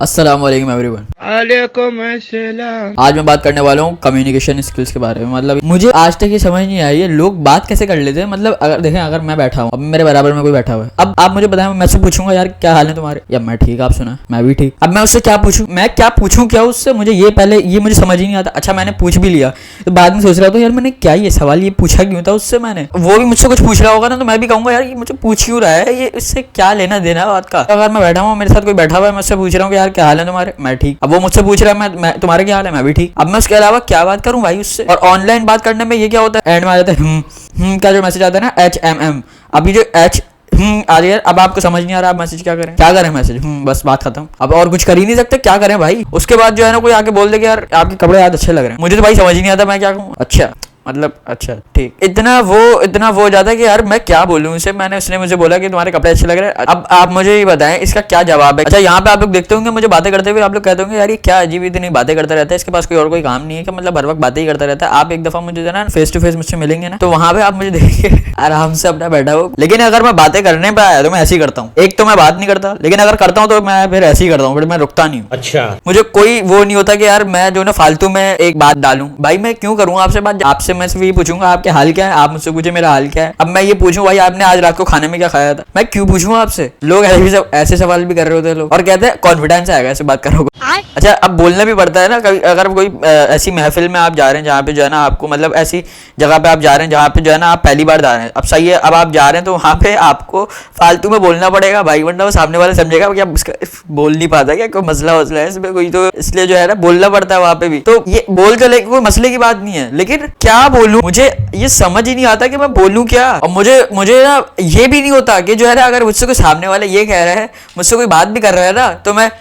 अस्सलाम वालेकुम एवरीवन। वालेकुम अस्सलाम। आज मैं बात करने वाला हूँ कम्युनिकेशन स्किल्स के बारे में। मतलब मुझे आज तक ये समझ नहीं आई है लोग बात कैसे कर लेते हैं। मतलब अगर देखें, अगर मैं बैठा हूँ, अब मेरे बराबर में कोई बैठा हुआ है, अब आप मुझे बताएं, मैं उससे पूछूंगा यार क्या हाल है तुम्हारे, या मैं ठीक, आप सुना मैं भी ठीक। अब मैं उससे क्या पूछूं, मैं क्या पूछूं क्या उससे, मुझे ये पहले ये मुझे समझ ही नहीं आता। अच्छा मैंने पूछ भी लिया तो बाद में सोच रहा था यार मैंने क्या ये सवाल ये पूछा क्यों था उससे, मैंने वो भी मुझसे कुछ पूछ रहा होगा ना, तो मैं भी कहूंगा यार ये मुझे पूछ क्यों रहा है, ये इससे क्या लेना देना बात का। अगर मैं बैठा हूँ, मेरे साथ कोई बैठा हुआ है, मैं उससे पूछ रहा हूँ यार क्या हाल है तुम्हारे, मैं ठीक। अब वो मुझसे पूछ रहा है मैं तुम्हारे क्या हाल है, मैं भी ठीक। अब मैं उसके अलावा क्या बात करूं भाई उससे। और ऑनलाइन बात करने में ये क्या होता है, एंड में आ जाता है का जो मैसेज आता है ना, HMM। अभी जो आ रही है, अब आपको समझ नहीं आ रहा आप मैसेज क्या करें मैसेज, बस बात खत्म। अब और कुछ कर ही नहीं सकते, क्या करें भाई। उसके बाद जो है ना कोई आके बोल दे कि यार आपके कपड़े आज अच्छे लग रहे हैं, मुझे तो भाई समझ ही नहीं आता मैं क्या कहूँ। अच्छा मतलब अच्छा ठीक, इतना वो हो जाता है कि यार मैं क्या बोलूं इसे। उसने मुझे बोला कि तुम्हारे कपड़े अच्छे लग रहे हैं, अब आप मुझे ये बताएं इसका क्या जवाब है। अच्छा यहाँ पे आप लोग देखते होंगे मुझे बातें करते हुए, आप लोग कहते होंगे यार ये क्या अजीब इतनी बातें करता रहता है, इसके पास कोई और कोई काम नहीं है कि मतलब हर वक्त बातें ही करता रहता है। आप एक दफा मुझे जो है ना फेस टू फेस मुझसे मिलेंगे ना, तो वहां पे आप मुझे देखिए आराम से अपना बैठा हो। लेकिन अगर मैं बातें करने पे आया तो मैं ऐसे ही करता हूँ। एक तो मैं बात नहीं करता, लेकिन अगर करता हूँ तो मैं फिर ऐसे ही करता हूँ, फिर मैं रुकता नहीं हूँ। अच्छा मुझे कोई वो नहीं होता कि यार मैं जो ना फालतू में एक बात डालूं। भाई मैं क्यों करूँ आपसे बात, आपसे मैं सिर्फ ये पूछूंगा आपके हाल क्या है, आप मुझसे पूछे मेरा हाल क्या है। अब मैं ये पूछूं भाई आपने आज रात को खाने में क्या खाया था, मैं क्यों पूछूं आपसे। लोग ऐसे सवाल भी कर रहे होते हैं लोग, और कहते हैं कॉन्फिडेंस आएगा ऐसे बात करोगे। अच्छा अब बोलना भी पड़ता है ना कभी, अगर कोई ऐसी महफिल में आप जा रहे हैं जहाँ पे जो है ना आपको, मतलब ऐसी जगह पे आप जा रहे हैं जहाँ पे जो है ना आप पहली बार जा रहे हैं। अब सही है, अब आप जा रहे हैं तो वहाँ पे आपको फालतू में बोलना पड़ेगा भाई, वरना वो सामने वाले समझेगा क्या उसका बोल नहीं पाता क्या, कोई मसला है इसमें कोई, तो इसलिए जो है ना बोलना पड़ता है वहाँ पे भी। तो ये बोल तो लेकिन कोई मसले की बात नहीं है, लेकिन क्या बोलूं मुझे ये समझ ही नहीं आता कि मैं बोलूं क्या। और मुझे ना ये भी नहीं होता कि जो है ना अगर मुझसे कोई सामने वाला ये कह रहा है, मुझसे कोई बात भी कर रहा है ना, तो मैं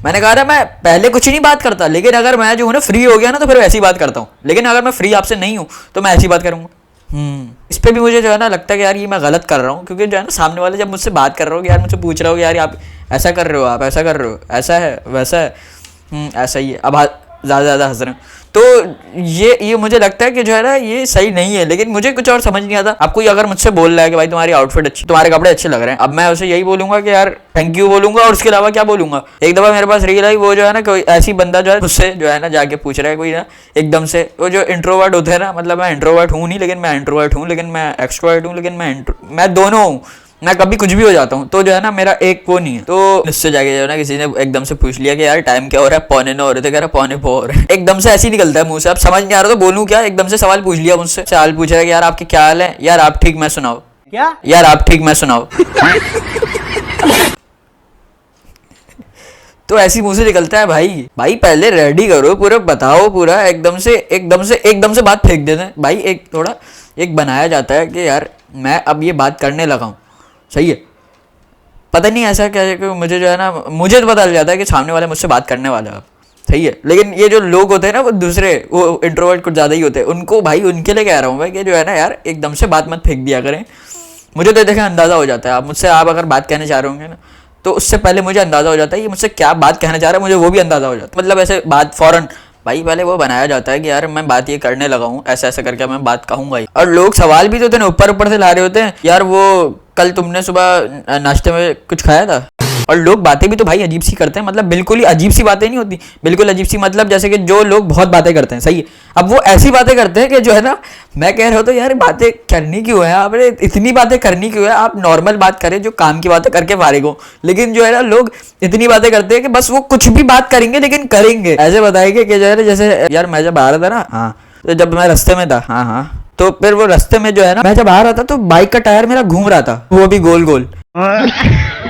मैंने कहा था मैं पहले कुछ नहीं बात करता, लेकिन अगर मैं जो हूँ ना फ्री हो गया ना तो फिर वैसी बात करता हूँ। लेकिन अगर मैं फ्री आपसे नहीं हूँ तो मैं ऐसी बात करूंगा। इस पे भी मुझे जो है ना लगता है कि यार ये मैं गलत कर रहा हूँ, क्योंकि जो है ना सामने वाले जब मुझसे बात कर रहे हो, यार मुझसे पूछ रहे हो कि यार आप ऐसा कर रहे हो, आप ऐसा कर रहे हो, ऐसा है वैसा है, ऐसा ही है, अब ज़्यादा हंस रहे हैं। तो ये मुझे लगता है कि जो है ना ये सही नहीं है, लेकिन मुझे कुछ और समझ नहीं आता। अब कोई अगर मुझसे बोल रहा है कि भाई तुम्हारी आउटफिट अच्छी, तुम्हारे कपड़े अच्छे लग रहे हैं, अब मैं उसे यही बोलूंगा कि यार थैंक यू बोलूंगा, और उसके अलावा क्या बोलूंगा। एक दफा मेरे पास रील आई, वो जो है ना कोई ऐसी बंदा जो है मुझसे जो है ना जाके पूछ रहा है कोई ना, एकदम से वो जो इंट्रोवर्ट होते हैं ना, मतलब मैं इंट्रोवर्ट हूँ नहीं, लेकिन मैं इंट्रोवर्ट हूँ, लेकिन मैं एक्सट्रोवर्ट हूँ, लेकिन मैं दोनों हूँ, मैं कभी कुछ भी हो जाता हूँ। तो जो है ना मेरा एक वो नहीं है। तो उससे जाके जो है ना किसी ने एकदम से पूछ लिया कि यार टाइम क्या हो रहा है, 9:45 हो रहे थे, कह रहा 9:45 हो रहे हैं। एकदम से ऐसे ही निकलता है मुंह से, अब समझ नहीं आ रहा तो बोलूं क्या। एकदम से सवाल पूछ लिया मुझसे, सवाल पूछ रहा है कि यार आपके क्या हाल है, यार आप ठीक मैं सुनाओ, क्या यार आप ठीक मैं सुनाओ तो ऐसी मुंह से निकलता है भाई पहले रेडी करो पूरा, बताओ पूरा, एकदम से बात फेंक देते हैं भाई। एक थोड़ा एक बनाया जाता है कि यार मैं अब ये बात करने लगा हूँ, सही है। पता नहीं ऐसा क्या है कि मुझे जो है ना, मुझे तो पता चल जाता है कि सामने वाले मुझसे बात करने वाला है, सही है। लेकिन ये जो लोग होते हैं ना वो दूसरे, वो इंट्रोवर्ट कुछ ज़्यादा ही होते हैं, उनको भाई उनके लिए कह रहा हूँ भाई कि जो है ना यार एकदम से बात मत फेंक दिया करें। मुझे तो देखें अंदाज़ा हो जाता है, आप अगर बात कहने चाह रहे होंगे ना, तो उससे पहले मुझे अंदाज़ा हो जाता है ये मुझसे क्या बात कहना चाह रहा है, मुझे वो भी अंदाज़ा हो जाता है। मतलब ऐसे बात फ़ौरन भाई पहले वो बनाया जाता है कि यार मैं बात ये करने लगा हूँ, ऐसा ऐसा करके मैं बात कहूँगा ही। और लोग सवाल भी तो होते हैं ऊपर से ला रहे होते हैं, यार वो कल तुमने सुबह नाश्ते में कुछ खाया था। और लोग बातें भी तो भाई अजीब सी करते हैं, मतलब बिल्कुल ही अजीब सी बातें नहीं होती, बिल्कुल अजीब सी, मतलब जैसे कि जो लोग बहुत बातें करते हैं, सही है। अब वो ऐसी बातें करते हैं कि जो है ना मैं कह रहा हूँ तो यार बातें करनी क्यों है आपने, इतनी बातें करनी क्यों है, आप नॉर्मल बात करें जो काम की बातें करके फारिग हो। लेकिन जो है ना लोग इतनी बातें करते हैं कि बस वो कुछ भी बात करेंगे, लेकिन करेंगे ऐसे बताएंगे कि जो है ना, जैसे यार मैं जब आ रहा था ना, हाँ तो जब मैं रास्ते में था, हाँ तो फिर वो रास्ते में जो है ना मैं जब आ रहा था तो बाइक का टायर मेरा घूम रहा था, वो भी गोल गोल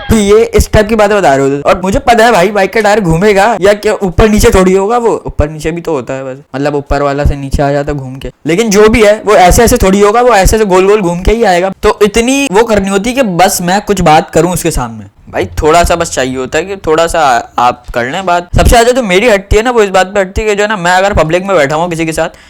तो ये इस टाइप की बातें बता रहे होते। और मुझे पता है भाई बाइक का टायर घूमेगा या क्या ऊपर नीचे थोड़ी होगा, वो ऊपर नीचे भी तो होता है वैसे, मतलब ऊपर वाला से नीचे आ जाता घूम के, लेकिन जो भी है वो ऐसे ऐसे थोड़ी होगा, वो ऐसे ऐसे गोल गोल घूम के ही आएगा। तो इतनी वो करनी होती है कि बस मैं कुछ बात करूं उसके सामने, भाई थोड़ा सा बस चाहिए होता है कि थोड़ा सा आप कर लें बात। सबसे ज्यादा जो मेरी हटती है ना वो इस बात पे हटती है कि जो है ना मैं अगर पब्लिक में बैठा हूँ किसी के साथ,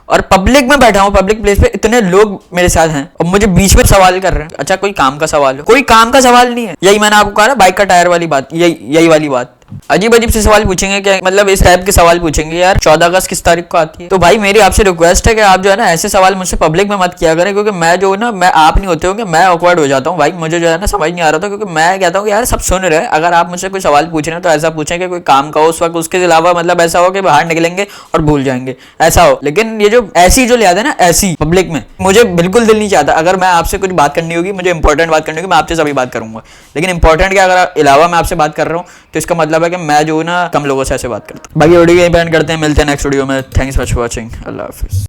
और पब्लिक में बैठा हूँ, पब्लिक प्लेस पे इतने लोग मेरे साथ हैं और मुझे बीच में सवाल कर रहे हैं, अच्छा कोई काम का सवाल हो, कोई काम का सवाल नहीं है। यही मैंने आपको कहा ना बाइक का टायर वाली बात, यही वाली बात, अजीब अजीब से सवाल पूछेंगे क्या, मतलब इस टाइप के सवाल पूछेंगे यार 14 अगस्त किस तारीख को आती है। तो भाई मेरी आपसे रिक्वेस्ट है कि आप जो है ना ऐसे सवाल मुझसे पब्लिक में मत किया करें, क्योंकि मैं जो है ना, मैं आप नहीं होते होंगे, मैं ऑकवर्ड हो जाता हूँ भाई, मुझे जो है ना समझ नहीं आ रहा था, क्योंकि मैं कहता हूँ कि यार सब सुन रहे हैं, अगर आप मुझसे कोई सवाल पूछ रहे हैं तो ऐसा पूछें कि कोई काम का हो उस वक्त, उसके अलावा मतलब ऐसा हो कि बाहर निकलेंगे और भूल जाएंगे, ऐसा हो। लेकिन ये जो ऐसी जो ले आते हैं ना ऐसी पब्लिक में, मुझे बिल्कुल दिल नहीं चाहता। अगर मैं आपसे कुछ बात करनी होगी, मुझे इंपॉर्टेंट बात करनी होगी, मैं आपसे सभी बात करूंगा, लेकिन इंपॉर्टेंट क्या, अगर अलावा मैं आपसे बात कर रहा हूँ तो इसका मतलब है कि मैं जो ना कम लोगों से ऐसे बात करता हूँ। बाकी वीडियो यहीं पे एंड करते हैं, मिलते हैं नेक्स्ट वीडियो में। थैंक्स फॉर वॉचिंग, अल्लाह हाफिज़।